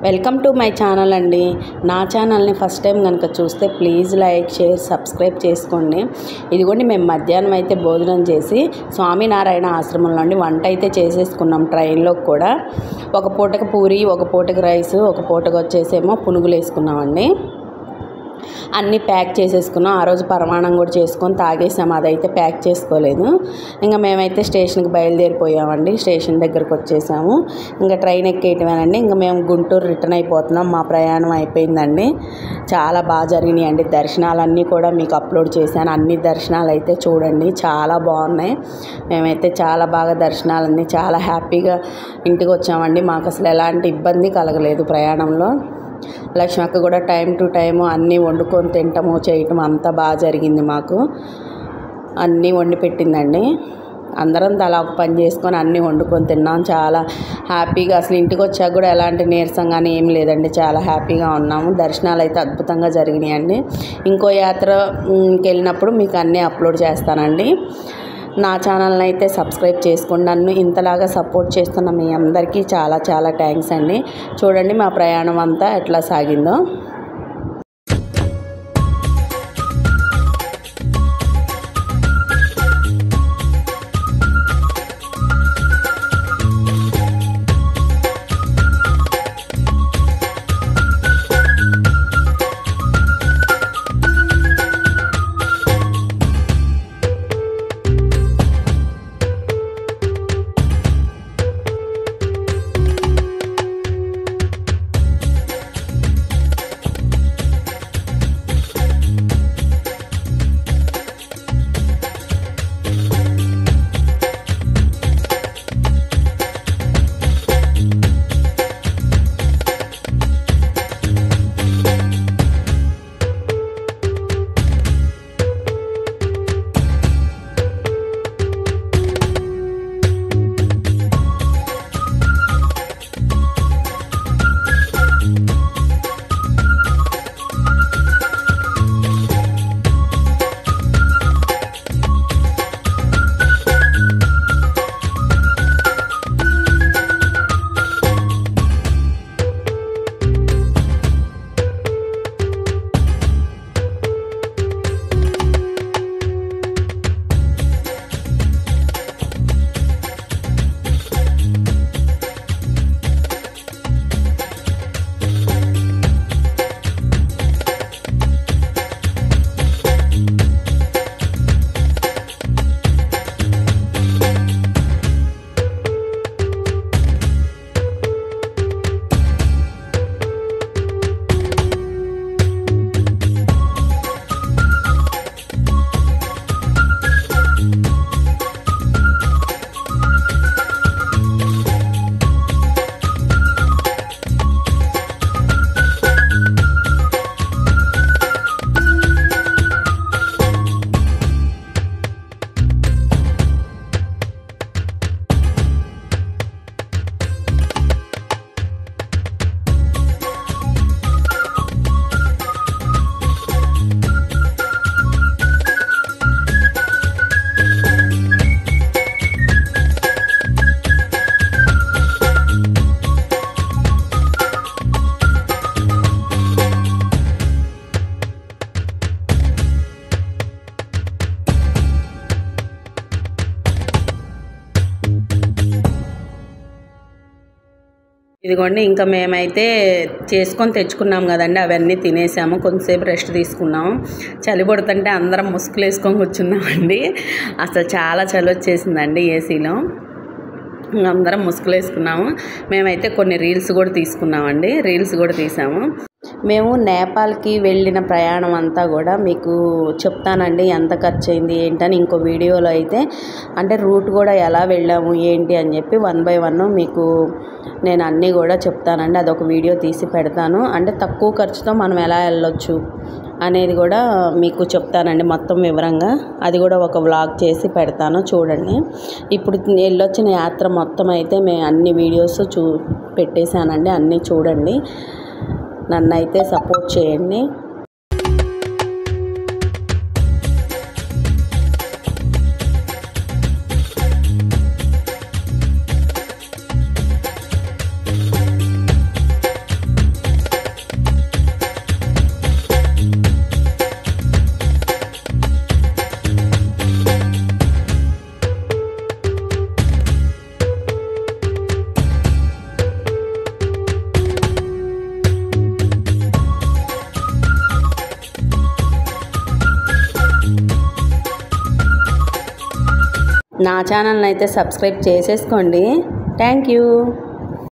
Welcome to my channel అండి. నా ఛానల్ని ఫస్ట్ టైం కనుక చూస్తే ప్లీజ్ లైక్, షేర్, సబ్స్క్రైబ్ చేసుకోండి. ఇదిగోండి మేము మధ్యాహ్నం అయితే భోజనం చేసి స్వామినారాయణ ఆశ్రమంలోని వంట అయితే చేసేసుకున్నాం. ట్రైన్లో కూడా ఒక పూటకి పూరి, ఒక పూటకి రైస్, ఒక పూటకి వచ్చేసేమో పునుగులు వేసుకున్నామండి. అన్నీ ప్యాక్ చేసేసుకున్నాం. ఆ రోజు పరమాణం కూడా చేసుకొని తాగేసాము. అదైతే ప్యాక్ చేసుకోలేదు. ఇంకా మేమైతే స్టేషన్కి బయలుదేరిపోయామండి. స్టేషన్ దగ్గరకు వచ్చేసాము. ఇంకా ట్రైన్ ఎక్కేయటమేనండి. ఇంకా మేము గుంటూరు రిటర్న్ అయిపోతున్నాం. మా ప్రయాణం అయిపోయిందండి. చాలా బాగా జరిగినాయండి. దర్శనాలన్నీ కూడా మీకు అప్లోడ్ చేశాను. అన్ని దర్శనాలు అయితే చూడండి, చాలా బాగున్నాయి. మేమైతే చాలా బాగా దర్శనాలన్నీ చాలా హ్యాపీగా ఇంటికి వచ్చామండి. మాకు అసలు ఎలాంటి ఇబ్బంది కలగలేదు ప్రయాణంలో. లక్ష్మి అక్క కూడా టైం టు టైము అన్నీ వండుకొని తినటము చేయటం అంతా బాగా జరిగింది. మాకు అన్నీ వండి పెట్టిందండి. అందరం తలా ఒక పని చేసుకొని అన్నీ వండుకొని తిన్నాం. చాలా హ్యాపీగా అసలు ఇంటికి వచ్చాక కూడా ఎలాంటి నీరసంగానే ఏం లేదండి. చాలా హ్యాపీగా ఉన్నాము. దర్శనాలు అయితే అద్భుతంగా జరిగినాయండి. ఇంకో యాత్రకి వెళ్ళినప్పుడు మీకు అన్నీ అప్లోడ్ చేస్తానండి. నా ఛానల్ని అయితే సబ్స్క్రైబ్ చేసుకోండి. నన్ను ఇంతలాగా సపోర్ట్ చేస్తున్న మీ అందరికీ చాలా చాలా థ్యాంక్స్ అండి. చూడండి మా ప్రయాణం అంతా ఎట్లా సాగిందో. ఇదిగోండి ఇంకా మేమైతే చేసుకొని తెచ్చుకున్నాం కదండి, అవన్నీ తినేసాము. కొంతసేపు రెస్ట్ తీసుకున్నాము. చలి పడుతుంటే అందరం ముసుగులు వేసుకొని కూర్చున్నామండి. అసలు చాలా చలి వచ్చేసిందండి ఏసీలో. అందరం ముసుగులు వేసుకున్నాము. మేమైతే కొన్ని రీల్స్ కూడా తీసుకున్నామండి. రీల్స్ కూడా తీసాము. మేము నేపాల్కి వెళ్ళిన ప్రయాణం అంతా కూడా మీకు చెప్తానండి. ఎంత ఖర్చు అయింది ఏంటని ఇంకో వీడియోలో అయితే, అంటే రూట్ కూడా ఎలా వెళ్ళాము ఏంటి అని చెప్పి 1 by 1 మీకు నేను అన్నీ కూడా చెప్తానండి. అదొక వీడియో తీసి పెడతాను. అంటే తక్కువ ఖర్చుతో మనం ఎలా వెళ్ళొచ్చు అనేది కూడా మీకు చెప్తానండి మొత్తం వివరంగా. అది కూడా ఒక వ్లాగ్ చేసి పెడతాను, చూడండి. ఇప్పుడు వెళ్ళొచ్చిన యాత్ర మొత్తం అయితే మేము అన్ని వీడియోస్ పెట్టేశానండి. అన్నీ చూడండి. నన్నైతే సపోర్ట్ చేయండి. నా ఛానల్ని అయితే సబ్స్క్రైబ్ చేసేసుకోండి. Thank you.